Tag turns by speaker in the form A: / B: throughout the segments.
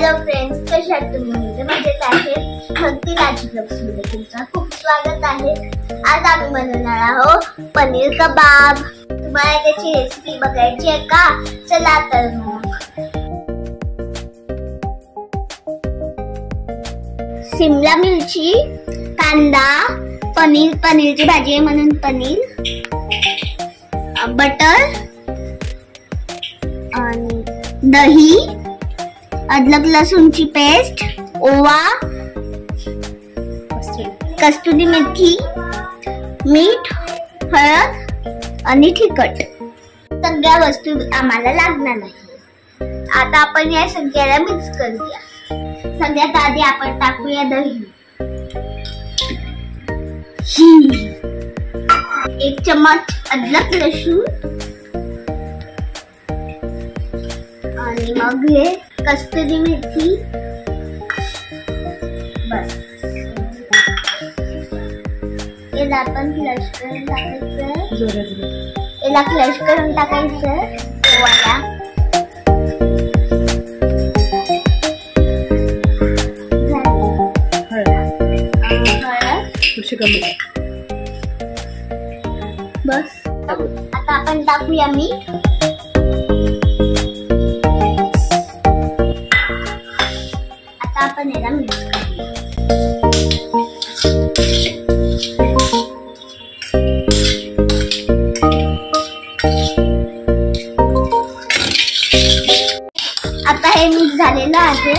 A: Hello friends, कशा आहात तुम्ही? मजेत आहे. भक्ती राज ब्लॉग्स मध्ये तुमचं खूप स्वागत आहे. आज आम्ही बनवणार आहोत पनीर कबाब. तुम्हाला त्याची रेसिपी बघायची आहे का? चला तर मग. शिमला मिरची, कांदा, पनीरची भाजी आहे म्हणून पनीर, बटर आणि दही, अदरक लसूणची पेस्ट, ओवा, कस्तुरी मेथी, मीठ, हळद आणि तिखट. सगळ्या वस्तू आम्हाला लागणार आहे. आता आपण या सगळ्याला मिक्स करूया. सगळ्यात आधी आपण टाकूया दही. 1 चम्मच अदरक लसूण आणि मग हे कस्तुरी मेथी. बस याला आपण फ्लश करून टाकायचं. याला फ्लश करून टाकायचं. ओवाला बस. आता आपण टाकूया मीठ. आता आपण याला मिक्स करूया. आता हे मिक्स झालेलं आहे.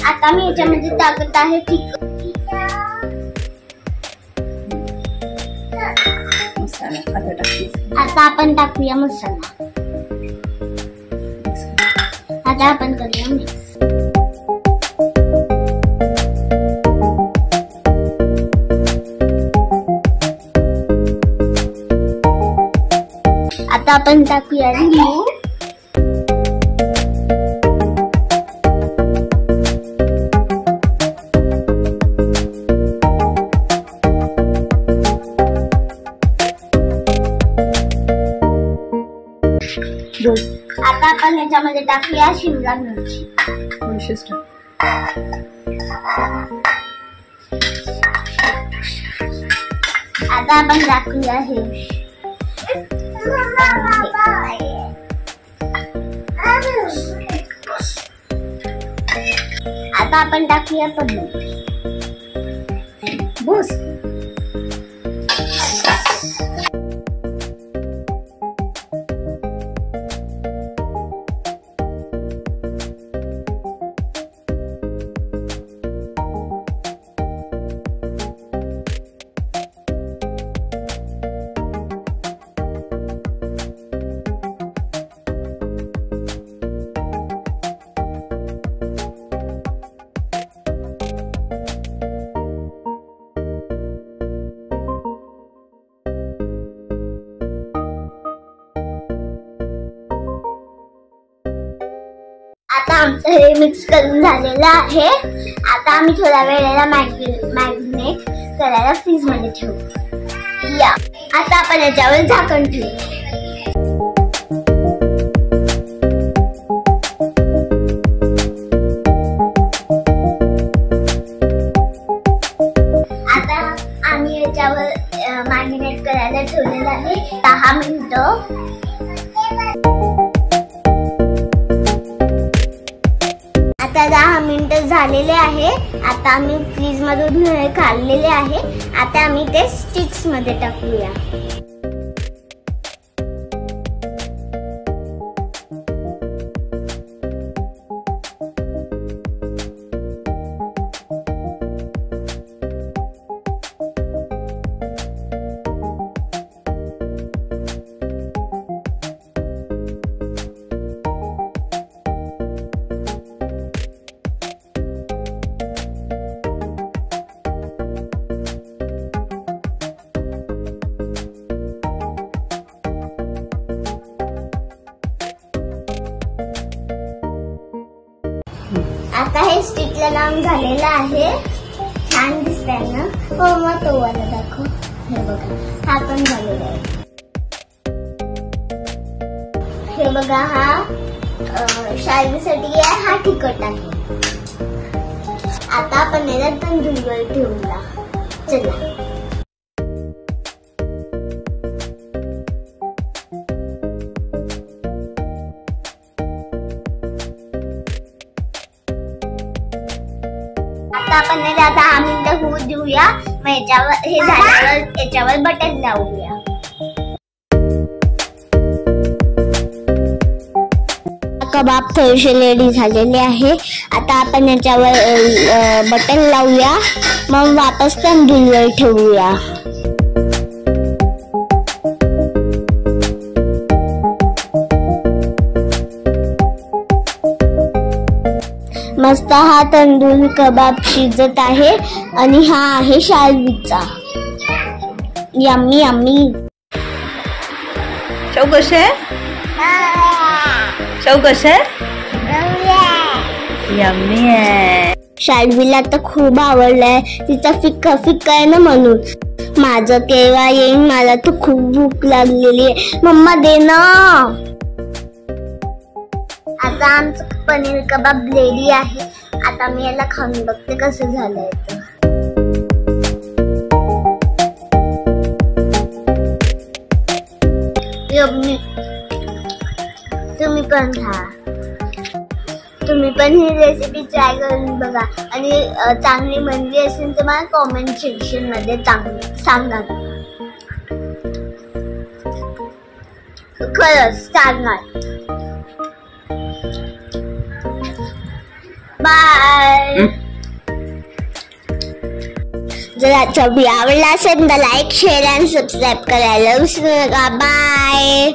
A: आता मी याच्यामध्ये टाकत आहे तिखट. आता आपण टाकूया मसाला. आता आपण करूया मिक्स. आता आपण टाकूया लिंबू. आता आपण याच्यामध्ये टाकूया शिमला मिरची. आता आपण टाकूया हे. आता आपण टाकूया पनीर. बस. आता आमचं हे मिक्स करून झालेलं आहे. आता आम्ही थोड्या वेळेला मॅरिनेट करायला फ्रीज मध्ये ठेवू या. आता आपण याच्यावर झाकण ठेवू. आता आम्ही याच्यावर मॅरिनेट करायला ठेवलेलं आहे 10 मिनिटं. आता 10 मिनिटं झालेले आहे. आता आम्ही फ्रीज मधून काढलेले आहे. आता आम्ही ते स्टिक्स मध्ये टाकूया. आता हे स्टिकला लावून झालेलं आहे. छान दिसतंय ना? हो, मग तो वाला दाखव. हे बघा, हा पण झालेला आहे. हे बघा, हा शाळेसाठी हा तिखट आहे. आता आपण याला तंदूरवर ठेवूया. चला आता आपण याला 10 मिनिटं होऊ देऊया. मग हे झाल्यावर याच्यावर बटन लावूया. कबाब थोडेसे रेडी झालेले आहे. आता आपण याच्यावर बटन लावूया. मग वापस तंदूरवर ठेवूया. मस्त हा तंदूर कबाब शिजत आहे आणि हा आहे शाळवीचा. Yummy yummy.
B: चव कसे यम्मी आहे.
A: शाळवीला तर खूप आवडलंय. तिचा फिक्का फिक्का आहे ना म्हणून. माझं केव्हा येईन, मला तर खूप भूक लागलेली आहे. मम्मा दे ना. आता आमचं पनीर कबाब रेडी आहे. आता मी याला खाऊन बघते कसं झालंय. तुम्ही पण ही रेसिपी ट्राय करून बघा आणि चांगली बनली असेल तर मला कॉमेंट सेक्शन मध्ये सांगा. खरंच सांगणार. बाय. जर आजचा व्हिडिओ आवडला असेल तर लाईक, शेअर आणि सबस्क्राईब करायला विसरू नका. बाय.